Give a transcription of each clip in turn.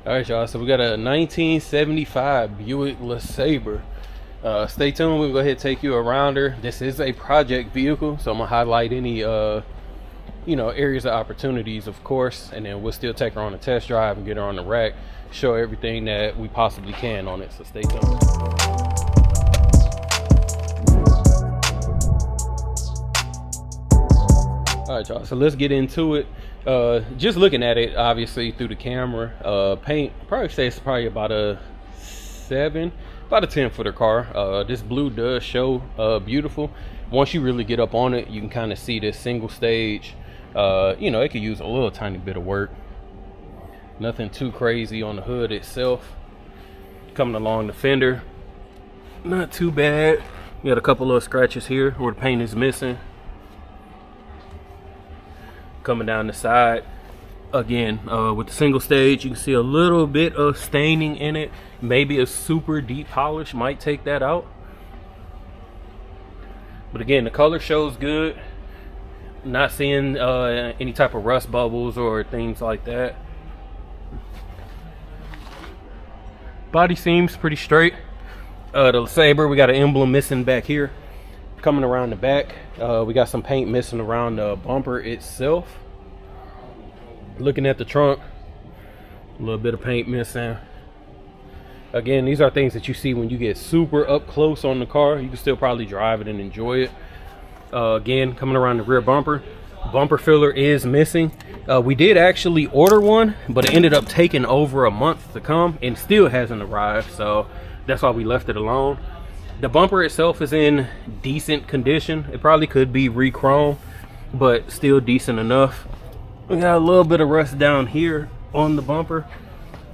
All right, y'all. So we got a 1975 Buick LeSabre. Stay tuned. We'll go ahead and take you around her. This is a project vehicle, so I'm gonna highlight any areas of opportunities, of course, and then we'll still take her on a test drive and get her on the rack, show everything that we possibly can on it. So stay tuned. All right, y'all, so let's get into it. Just looking at it, obviously through the camera, paint, probably say it's probably about a 10-footer car. This blue does show beautiful. Once you really get up on it, you can kind of see this single stage. It could use a little tiny bit of work. Nothing too crazy on the hood itself. Coming along the fender, not too bad. We got a couple of scratches here where the paint is missing. Coming down the side, again, with the single stage, you can see a little bit of staining in it. Maybe a super deep polish might take that out. But again, the color shows good. Not seeing any type of rust bubbles or things like that. Body seems pretty straight. The LeSabre, we got an emblem missing back here. Coming around the back, we got some paint missing around the bumper itself. Looking at the trunk, a little bit of paint missing. Again, these are things that you see when you get super up close on the car. You can still probably drive it and enjoy it. Again, coming around the rear bumper filler is missing. We did actually order one, but it ended up taking over a month to come and still hasn't arrived, so that's why we left it alone. The bumper itself is in decent condition. It probably could be re-chrome, but still decent enough. We got a little bit of rust down here on the bumper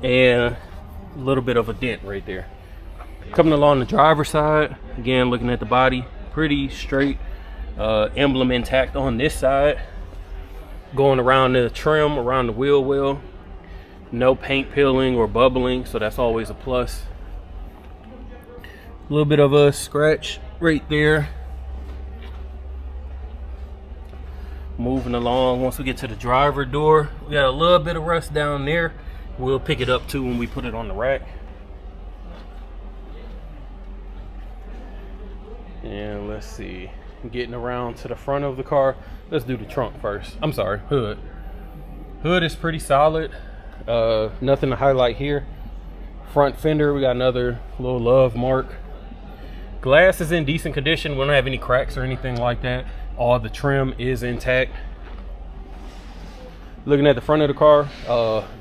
and a little bit of a dent right there. Coming along the driver's side, again, looking at the body, pretty straight. Emblem intact on this side. Going around the trim, around the wheel well. No paint peeling or bubbling, so that's always a plus. A little bit of a scratch right there. Moving along, once we get to the driver door, we got a little bit of rust down there. We'll pick it up too when we put it on the rack. And let's see, getting around to the front of the car. Let's do the trunk first. I'm sorry, hood. Hood is pretty solid. Nothing to highlight here. Front fender, we got another little love mark. Glass is in decent condition. We don't have any cracks or anything like that. All the trim is intact. Looking at the front of the car,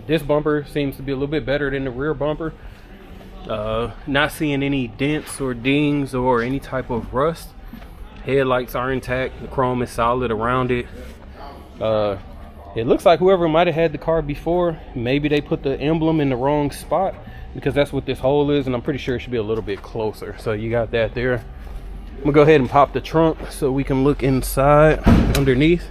this bumper seems to be a little bit better than the rear bumper. Not seeing any dents or dings or any type of rust. Headlights are intact. The chrome is solid around it. It looks like whoever might have had the car before, maybe they put the emblem in the wrong spot, because that's what this hole is, and I'm pretty sure it should be a little bit closer. So you got that there. I'm gonna go ahead and pop the trunk so we can look inside underneath.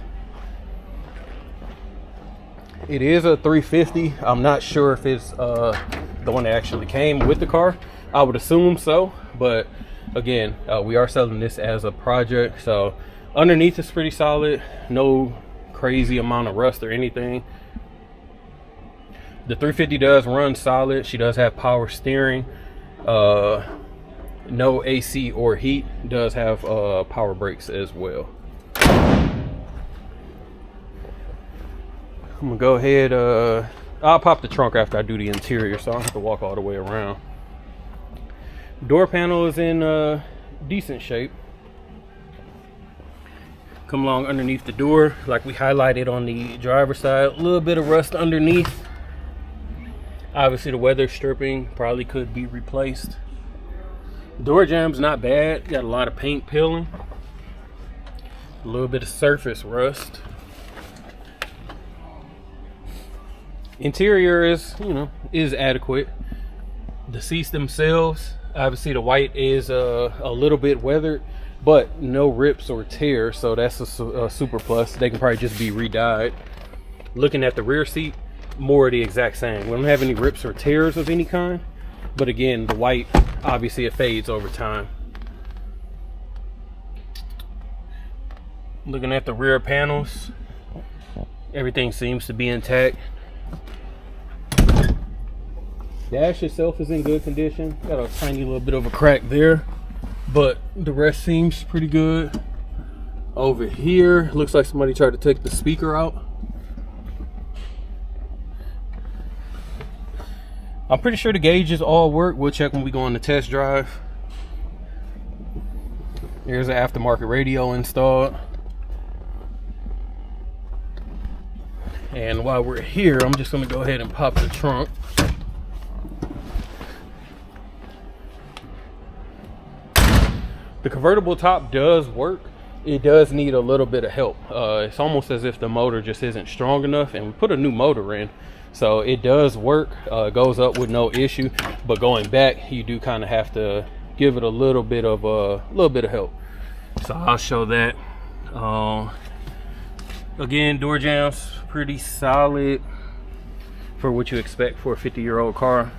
It is a 350. I'm not sure if it's the one that actually came with the car. I would assume so, but again, we are selling this as a project, so underneath is pretty solid. No crazy amount of rust or anything. The 350 does run solid. She does have power steering. No AC or heat. Does have power brakes as well. I'm gonna go ahead, I'll pop the trunk after I do the interior, so I don't have to walk all the way around. Door panel is in decent shape. Come along underneath the door, like we highlighted on the driver's side, a little bit of rust underneath. Obviously the weather stripping probably could be replaced. Door jamb's not bad. Got a lot of paint peeling. A little bit of surface rust. Interior is adequate. The seats themselves, obviously the white is a little bit weathered, but no rips or tears, so that's a super plus. They can probably just be re-dyed. Looking at the rear seat, more of the exact same. We don't have any rips or tears of any kind, but again, the white, obviously it fades over time. Looking at the rear panels, everything seems to be intact. Dash itself is in good condition. Got a tiny little bit of a crack there, but the rest seems pretty good. Over here, looks like somebody tried to take the speaker out. I'm pretty sure the gauges all work. We'll check when we go on the test drive. Here's an aftermarket radio installed. And while we're here, I'm just gonna go ahead and pop the trunk. The convertible top does work. It does need a little bit of help. It's almost as if the motor just isn't strong enough, and we put a new motor in, so it does work. Goes up with no issue, but going back, you do kind of have to give it a little bit of help. So I'll show that. Again, door jambs pretty solid for what you expect for a 50-year-old car.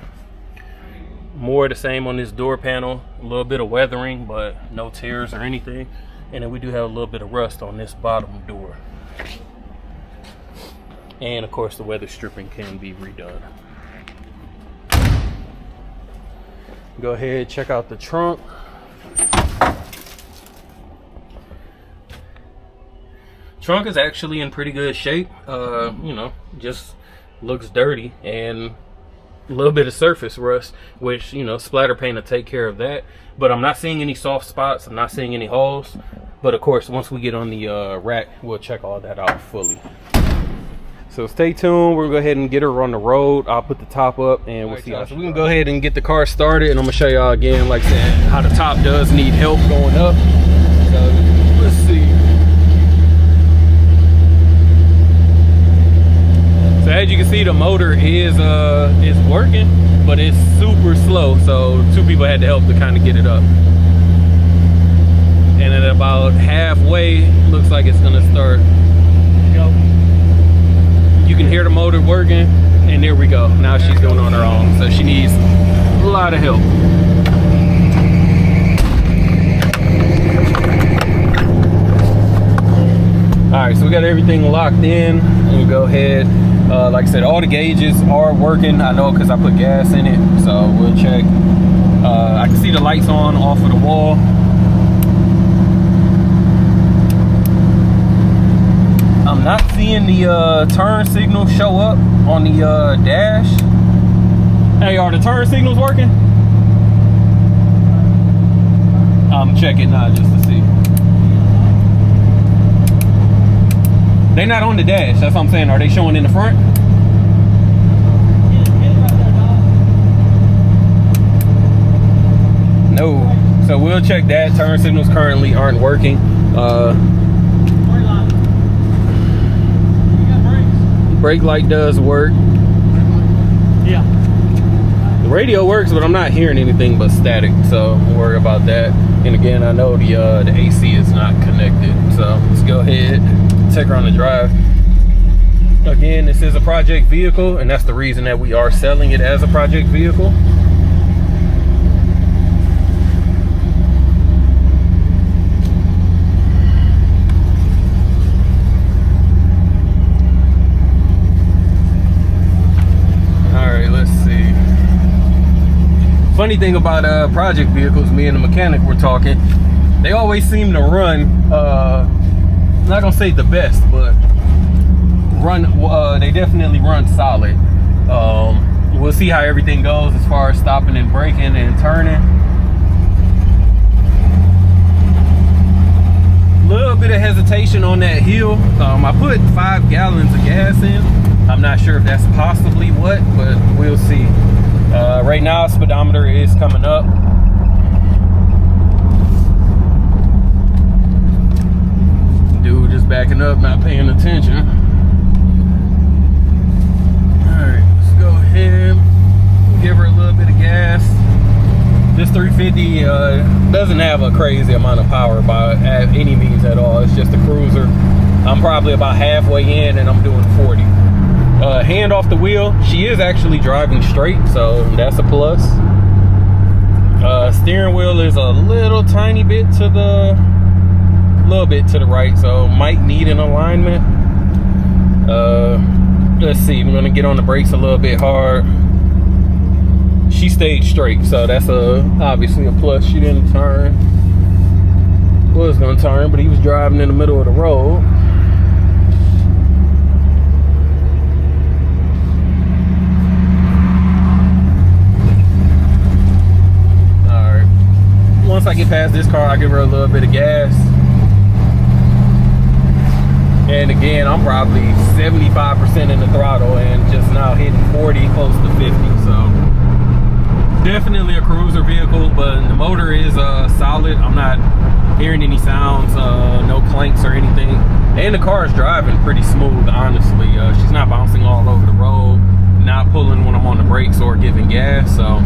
More the same on this door panel, a little bit of weathering, but no tears or anything. And then we do have a little bit of rust on this bottom door. And of course the weather stripping can be redone. Go ahead, check out the trunk. Trunk is actually in pretty good shape. You know, just looks dirty and a little bit of surface rust, which, you know, splatter paint will take care of that. But I'm not seeing any soft spots. I'm not seeing any holes. But of course, once we get on the rack, we'll check all that out fully. So stay tuned. We'll go ahead and get her on the road. I'll put the top up and we'll see how. So we can go ahead and get the car started, and I'm gonna show y'all again, like I said, how the top does need help going up. So let's see. So as you can see, the motor is working, but it's super slow. So two people had to help to kind of get it up. And at about halfway, looks like it's gonna start. You can hear the motor working, and there we go. Now she's going on her own. So she needs a lot of help. All right, so we got everything locked in. We'll go ahead. Like I said, all the gauges are working. I know because I put gas in it, so we'll check. I can see the lights on off of the wall. I'm not seeing the turn signal show up on the dash. Hey, are the turn signals working? I'm checking now just to see. They're not on the dash, that's what I'm saying. Are they showing in the front? No. So we'll check that. Turn signals currently aren't working. Brake light does work. Yeah. The radio works, but I'm not hearing anything but static, so don't worry about that. And again, I know the AC is not connected, so let's go ahead, take her on the drive. Again, this is a project vehicle, and that's the reason that we are selling it as a project vehicle. Funny thing about project vehicles, me and the mechanic were talking, they always seem to run, I'm not gonna say the best, but they definitely run solid. We'll see how everything goes as far as stopping and braking and turning. A little bit of hesitation on that hill. I put 5 gallons of gas in. I'm not sure if that's possibly what, but we'll see. Right now, speedometer is coming up. Dude just backing up, not paying attention. Alright, let's go ahead. Give her a little bit of gas. This 350 doesn't have a crazy amount of power by any means at all. It's just a cruiser. I'm probably about halfway in and I'm doing 40. Hand off the wheel. She is actually driving straight, so that's a plus. Steering wheel is a little tiny bit to the right, so might need an alignment. Let's see, I'm gonna get on the brakes a little bit hard. she stayed straight, so that's obviously a plus. She didn't turn. Was gonna turn, but he was driving in the middle of the road. All right. Once I get past this car, I give her a little bit of gas. And again, I'm probably 75% in the throttle and just now hitting 40, close to 50. So definitely a cruiser vehicle, but the motor is solid. I'm not hearing any sounds, no clanks or anything. And the car is driving pretty smooth, honestly. She's not bouncing all over the road, not pulling when I'm on the brakes or giving gas. So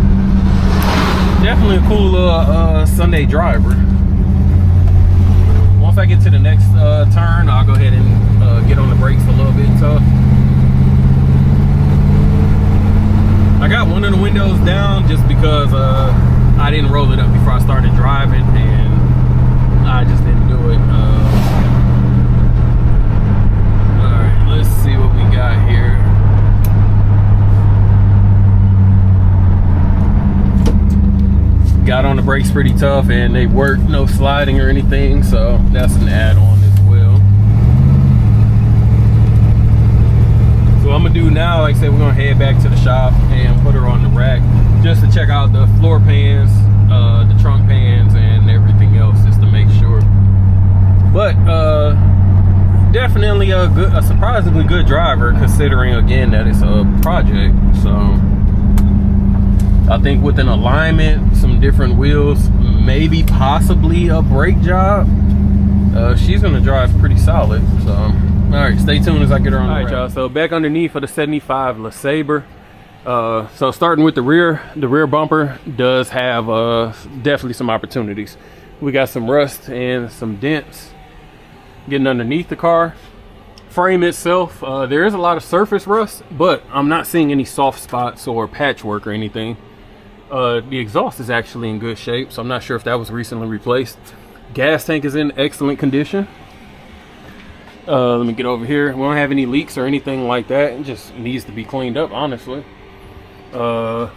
definitely a cool little Sunday driver. Once I get to the next turn, I'll go ahead and get on the brakes a little bit tough. I got one of the windows down just because I didn't roll it up before I started driving, and I just didn't do it. All right, let's see what we got here. Got on the brakes pretty tough and they work, no sliding or anything, so that's an add-on as well. So what I'm gonna do now, like I said, we're gonna head back to the shop and put her on the rack just to check out the floor pans, the trunk pans, and everything else, just to make sure. But definitely a surprisingly good driver, considering again that it's a project. So I think with an alignment, some different wheels, maybe possibly a brake job, she's gonna drive pretty solid. So all right, stay tuned as I get her on. All right, y'all, so back underneath for the 75 LeSabre. So starting with the rear bumper does have definitely some opportunities. We got some rust and some dents getting underneath the car. Frame itself, there is a lot of surface rust, but I'm not seeing any soft spots or patchwork or anything. The exhaust is actually in good shape, so I'm not sure if that was recently replaced. Gas tank is in excellent condition. Let me get over here. We don't have any leaks or anything like that. It just needs to be cleaned up, honestly. Trunk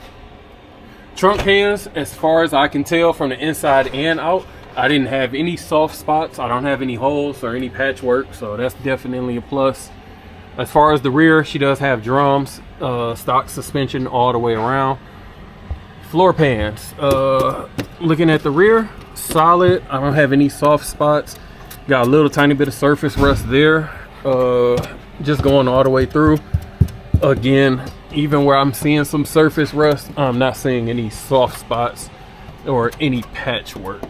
pans, as far as I can tell from the inside and out, I didn't have any soft spots. I don't have any holes or any patchwork, so that's definitely a plus. As far as the rear, she does have drums, stock suspension all the way around. Floor pans, looking at the rear, solid. I don't have any soft spots. Got a little tiny bit of surface rust there, just going all the way through. Again, even where I'm seeing some surface rust, I'm not seeing any soft spots or any patchwork.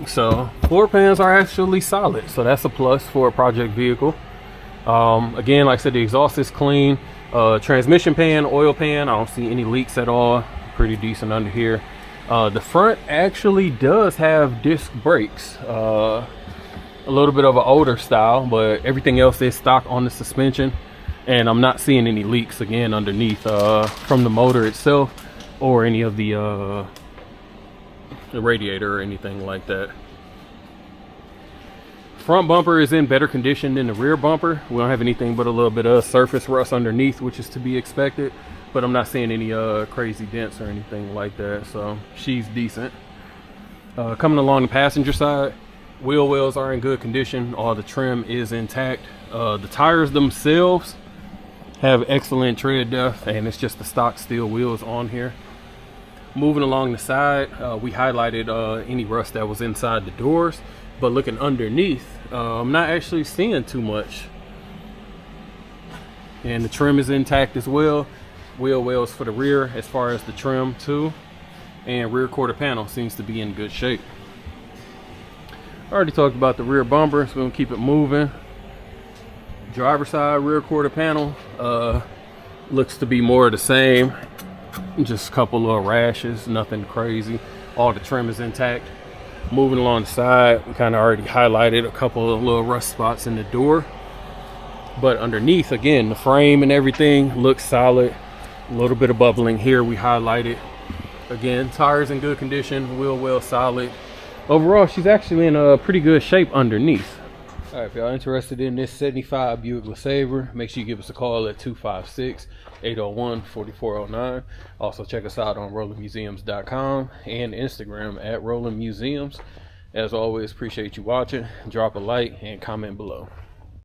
So floor pans are actually solid, so that's a plus for a project vehicle. Again, like I said, the exhaust is clean. Transmission pan, oil pan, I don't see any leaks at all. Pretty decent under here. The front actually does have disc brakes, a little bit of an older style, but everything else is stock on the suspension, and I'm not seeing any leaks again underneath from the motor itself or any of the radiator or anything like that. Front bumper is in better condition than the rear bumper. We don't have anything but a little bit of surface rust underneath, which is to be expected, but I'm not seeing any crazy dents or anything like that, so she's decent. Coming along the passenger side, wheel wells are in good condition. All the trim is intact. The tires themselves have excellent tread depth, and it's just the stock steel wheels on here. Moving along the side, we highlighted any rust that was inside the doors, but looking underneath, I'm not actually seeing too much. And the trim is intact as well. Wheel wells for the rear as far as the trim too, and rear quarter panel seems to be in good shape. I already talked about the rear bumper, so we're gonna keep it moving. Driver side rear quarter panel looks to be more of the same, just a couple little rashes, nothing crazy. All the trim is intact. Moving along the side, we kind of already highlighted a couple of little rust spots in the door, but underneath, again, the frame and everything looks solid. A little bit of bubbling here, we highlighted. Again, tires in good condition, wheel well solid. Overall, she's actually in a pretty good shape underneath. All right, if y'all interested in this 75 Buick LeSabre, make sure you give us a call at 256-801-4409. Also check us out on rollingmuseums.com and Instagram at rollingmuseums. As always, appreciate you watching. Drop a like and comment below.